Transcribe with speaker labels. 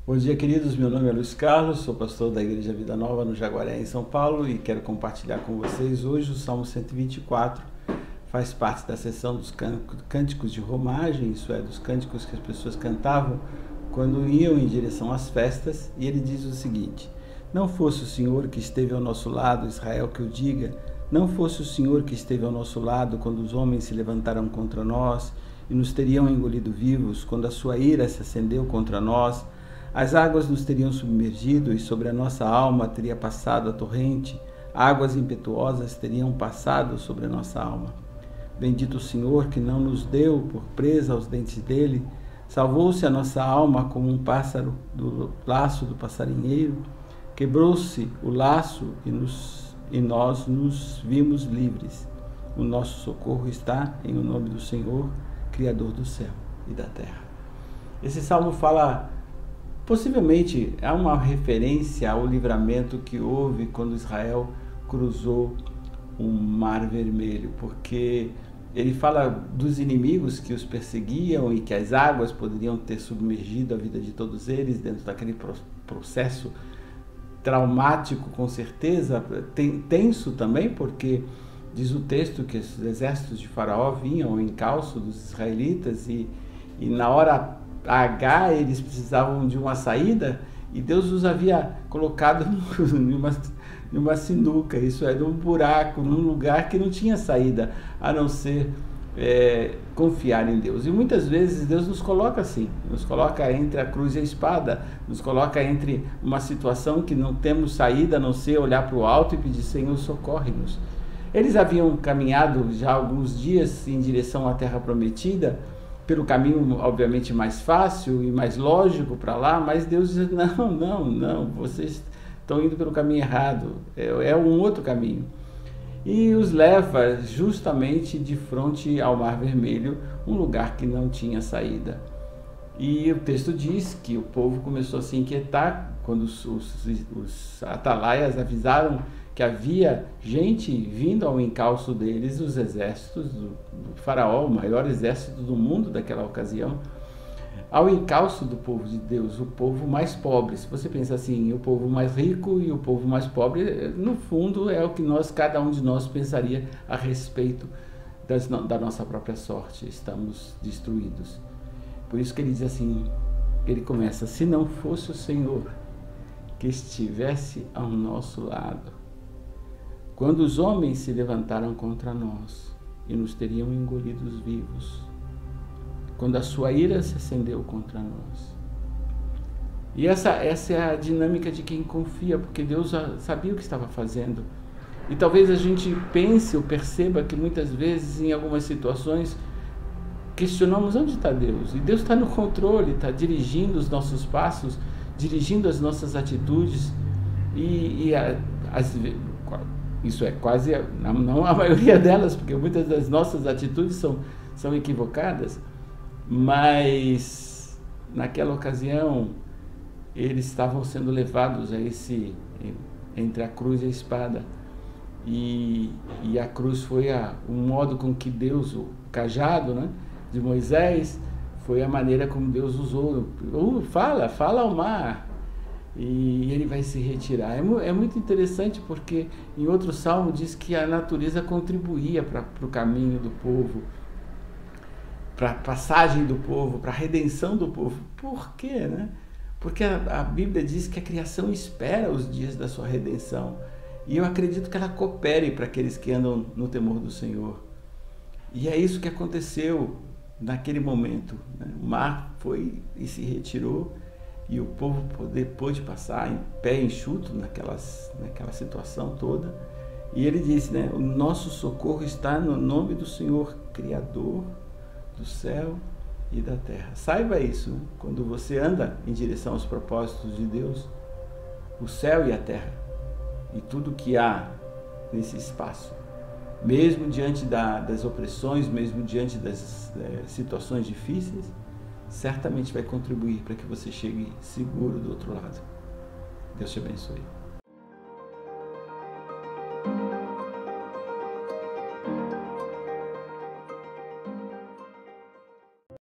Speaker 1: Bom dia, queridos. Meu nome é Luiz Carlos, sou pastor da Igreja Vida Nova no Jaguaré, em São Paulo, e quero compartilhar com vocês hoje o Salmo 124. Faz parte da seção dos cânticos de romagem, isso é, dos cânticos que as pessoas cantavam quando iam em direção às festas, e ele diz o seguinte: não fosse o Senhor que esteve ao nosso lado, Israel que o diga, não fosse o Senhor que esteve ao nosso lado quando os homens se levantaram contra nós e nos teriam engolido vivos, quando a sua ira se acendeu contra nós, as águas nos teriam submergido e sobre a nossa alma teria passado a torrente, águas impetuosas teriam passado sobre a nossa alma. Bendito o Senhor que não nos deu por presa aos dentes dele, salvou-se a nossa alma como um pássaro do laço do passarinheiro, quebrou-se o laço e nós nos vimos livres. O nosso socorro está em o nome do Senhor, Criador do céu e da terra. Esse salmo fala, possivelmente, é uma referência ao livramento que houve quando Israel cruzou o Mar Vermelho, porque ele fala dos inimigos que os perseguiam e que as águas poderiam ter submergido a vida de todos eles dentro daquele processo traumático, com certeza, tenso também, porque diz o texto que os exércitos de Faraó vinham ao encalço dos israelitas e na hora H eles precisavam de uma saída e Deus os havia colocado numa sinuca, isso é, num buraco, num lugar que não tinha saída, a não ser confiar em Deus. E muitas vezes Deus nos coloca assim, nos coloca entre a cruz e a espada, nos coloca entre uma situação que não temos saída, a não ser olhar para o alto e pedir: Senhor, socorre-nos. Eles haviam caminhado já alguns dias em direção à Terra Prometida, pelo caminho obviamente mais fácil e mais lógico para lá, mas Deus diz: não, vocês estão indo pelo caminho errado, é um outro caminho. E os leva justamente de frente ao Mar Vermelho, um lugar que não tinha saída. E o texto diz que o povo começou a se inquietar quando os atalaias avisaram que havia gente vindo ao encalço deles, os exércitos do Faraó, o maior exército do mundo daquela ocasião, ao encalço do povo de Deus, o povo mais pobre. Se você pensa assim, o povo mais rico e o povo mais pobre, no fundo é o que cada um de nós pensaria a respeito da nossa própria sorte. Estamos destruídos. Por isso que ele diz assim, ele começa: se não fosse o Senhor que estivesse ao nosso lado, quando os homens se levantaram contra nós e nos teriam engolidos vivos, quando a sua ira se acendeu contra nós. E essa é a dinâmica de quem confia, porque Deus sabia o que estava fazendo. E talvez a gente pense ou perceba que muitas vezes, em algumas situações, questionamos: onde está Deus? E Deus está no controle, está dirigindo os nossos passos, dirigindo as nossas atitudes, isso é quase, não a maioria delas, porque muitas das nossas atitudes são equivocadas, mas naquela ocasião eles estavam sendo levados entre a cruz e a espada, e a cruz foi o modo com que Deus, o cajado, né, de Moisés, foi a maneira como Deus usou. Fala ao mar, e ele vai se retirar. É muito interessante, porque em outro salmo diz que a natureza contribuía para o caminho do povo, para a passagem do povo, para a redenção do povo. Por quê, né? Porque a Bíblia diz que a criação espera os dias da sua redenção, e eu acredito que ela coopere para aqueles que andam no temor do Senhor. E é isso que aconteceu naquele momento, né? O mar foi e se retirou, e o povo pôde passar em pé enxuto naquela situação toda. E ele disse, né: o nosso socorro está no nome do Senhor, Criador do céu e da terra. Saiba isso, né? Quando você anda em direção aos propósitos de Deus, o céu e a terra e tudo que há nesse espaço, mesmo diante das opressões, mesmo diante das situações difíceis, certamente vai contribuir para que você chegue seguro do outro lado. Deus te abençoe.